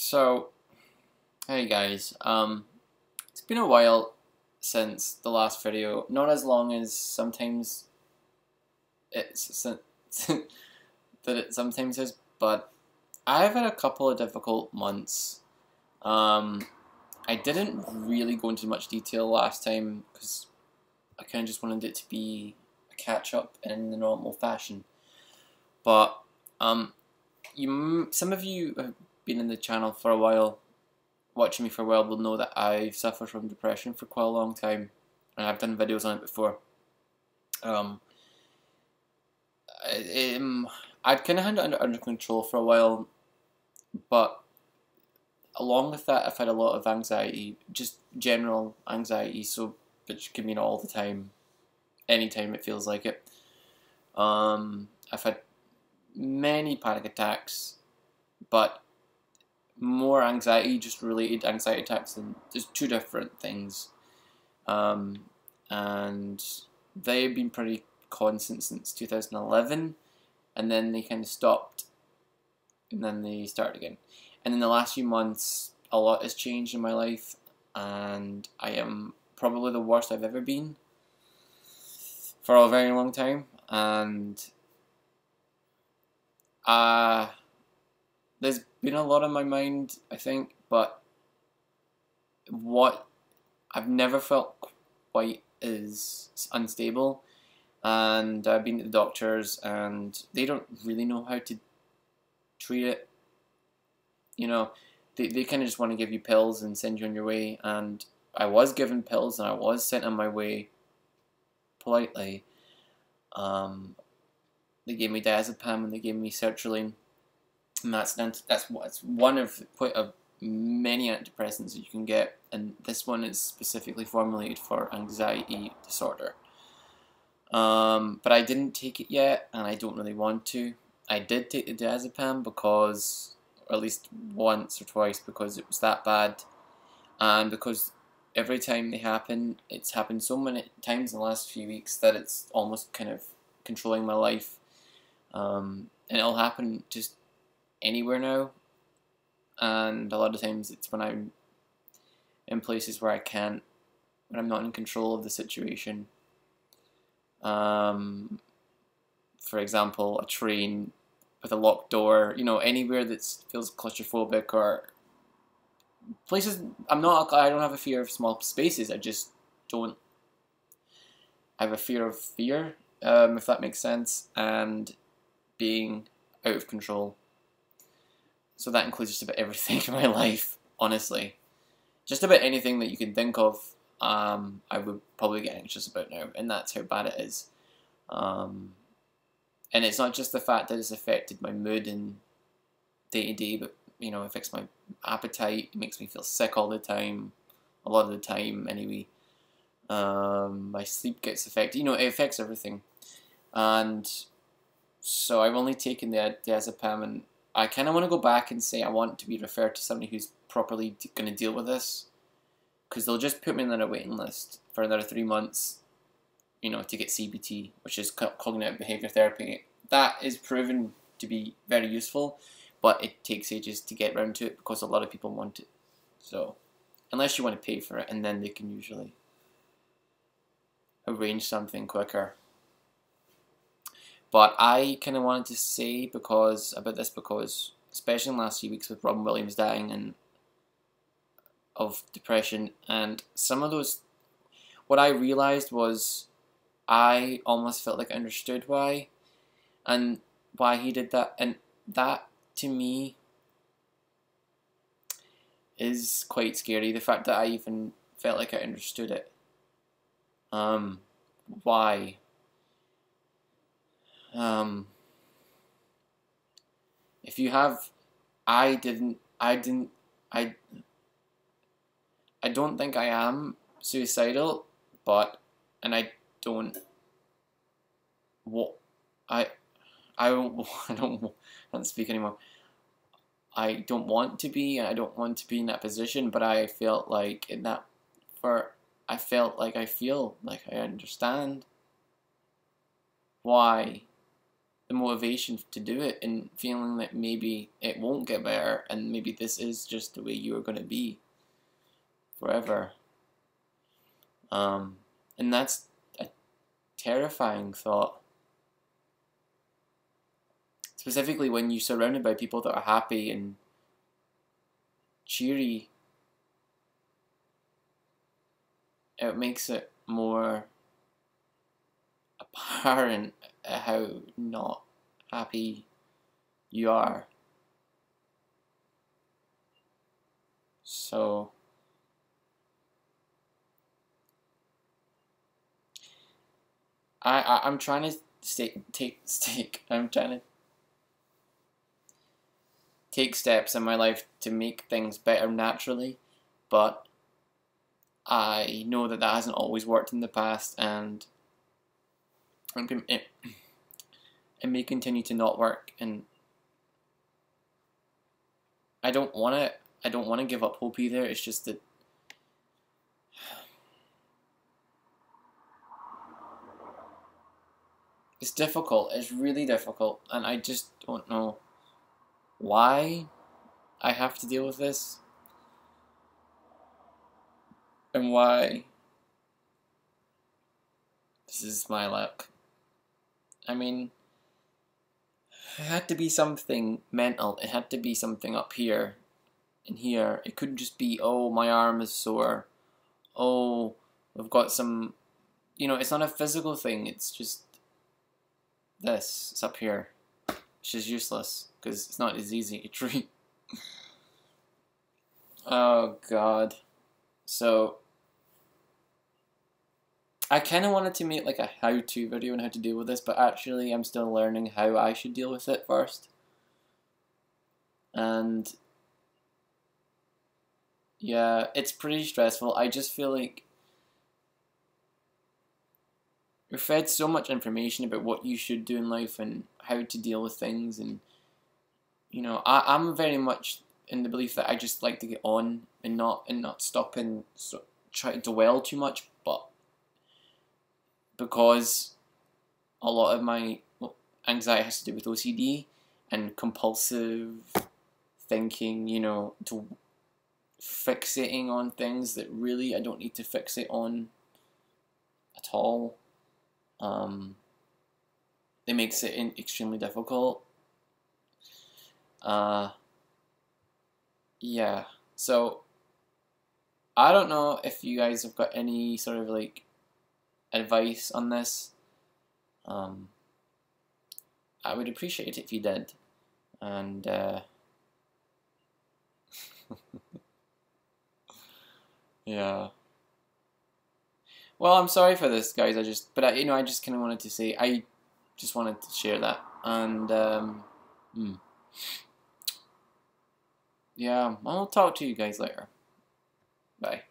So, hey guys, it's been a while since the last video. Not as long as sometimes that it sometimes is, but I've had a couple of difficult months. Um, I didn't really go into much detail last time because I kind of just wanted it to be a catch up in the normal fashion. But some of you have been in the channel for a while, watching me for a while, will know that I've suffered from depression for quite a long time, and I've done videos on it before. Um, I'd kind of had it under control for a while, but along with that, I've had a lot of anxiety, just general anxiety, so which can mean all the time, anytime it feels like it. I've had many panic attacks, but more anxiety, just related anxiety attacks, and there's two different things. And they've been pretty constant since 2011, and then they kind of stopped, and then they started again. And in the last few months, a lot has changed in my life, and I am probably the worst I've ever been for a very long time. And there's been a lot on my mind, I think, but what I've never felt quite as unstable. And I've been to the doctors, and they don't really know how to treat it. You know, they kind of just want to give you pills and send you on your way. And I was given pills, and I was sent on my way politely. They gave me diazepam, and they gave me sertraline, and that's one of quite a many antidepressants that you can get, and this one is specifically formulated for anxiety disorder. But I didn't take it yet, and I don't really want to. I did take the diazepam because, or at least once or twice, because it was that bad, and because every time they happen, it's happened so many times in the last few weeks that it's almost kind of controlling my life. And it'll happen just anywhere now, and a lot of times it's when I'm in places where when I'm not in control of the situation. For example, a train with a locked door, anywhere that feels claustrophobic, or places I don't have a fear of small spaces, I just don't I have a fear of fear, if that makes sense, and being out of control. So that includes just about everything in my life, honestly. Just about anything that you can think of, I would probably get anxious about now, and that's how bad it is. And it's not just the fact that it's affected my mood and day to day, but it affects my appetite. It makes me feel sick all the time, a lot of the time anyway. My sleep gets affected. It affects everything. And so I've only taken the diazepam, and I kind of want to go back and say I want to be referred to somebody who's properly going to deal with this, because they'll just put me on a waiting list for another 3 months, to get CBT, which is cognitive behavior therapy. That is proven to be very useful, but it takes ages to get around to it because a lot of people want it. So, unless you want to pay for it, and then they can usually arrange something quicker. But I kind of wanted to say about this because, especially in the last few weeks with Robin Williams dying and of depression, and some of those, what I realized was I almost felt like I understood why he did that, and that to me is quite scary. The fact that I even felt like I understood it. Why? If you have, I don't think I am suicidal, and I don't, I don't speak anymore. I don't want to be, and I don't want to be in that position, but I felt like I feel like I understand why the motivation to do it, and feeling that maybe it won't get better, and maybe this is just the way you are going to be forever. And that's a terrifying thought. Specifically when you're surrounded by people that are happy and cheery, it makes it more apparent how not happy you are. So I'm trying to I'm trying to take steps in my life to make things better naturally, but I know that that hasn't always worked in the past, and it may continue to not work, and I don't want to give up hope either. It's just that it's difficult. It's really difficult, and I just don't know why I have to deal with this, and why this is my luck. I mean, it had to be something mental. It had to be something up here and here. It couldn't just be, oh, my arm is sore. Oh, we've got some, it's not a physical thing. It's just this. It's up here, which is useless because it's not as easy to treat. Oh, God. So I kind of wanted to make like a how-to video on how to deal with this, but actually I'm still learning how I should deal with it first. And yeah, it's pretty stressful. I just feel like you're fed so much information about what you should do in life and how to deal with things, and I'm very much in the belief that I just like to get on and not stop and try to dwell too much, but because a lot of my anxiety has to do with OCD and compulsive thinking, to fixating on things that really I don't need to fixate on at all. It makes it extremely difficult. Yeah, so I don't know if you guys have got any sort of like advice on this. I would appreciate it if you did. And yeah. Well, I'm sorry for this, guys. I just kind of wanted to say, I just wanted to share that. And yeah, I'll talk to you guys later. Bye.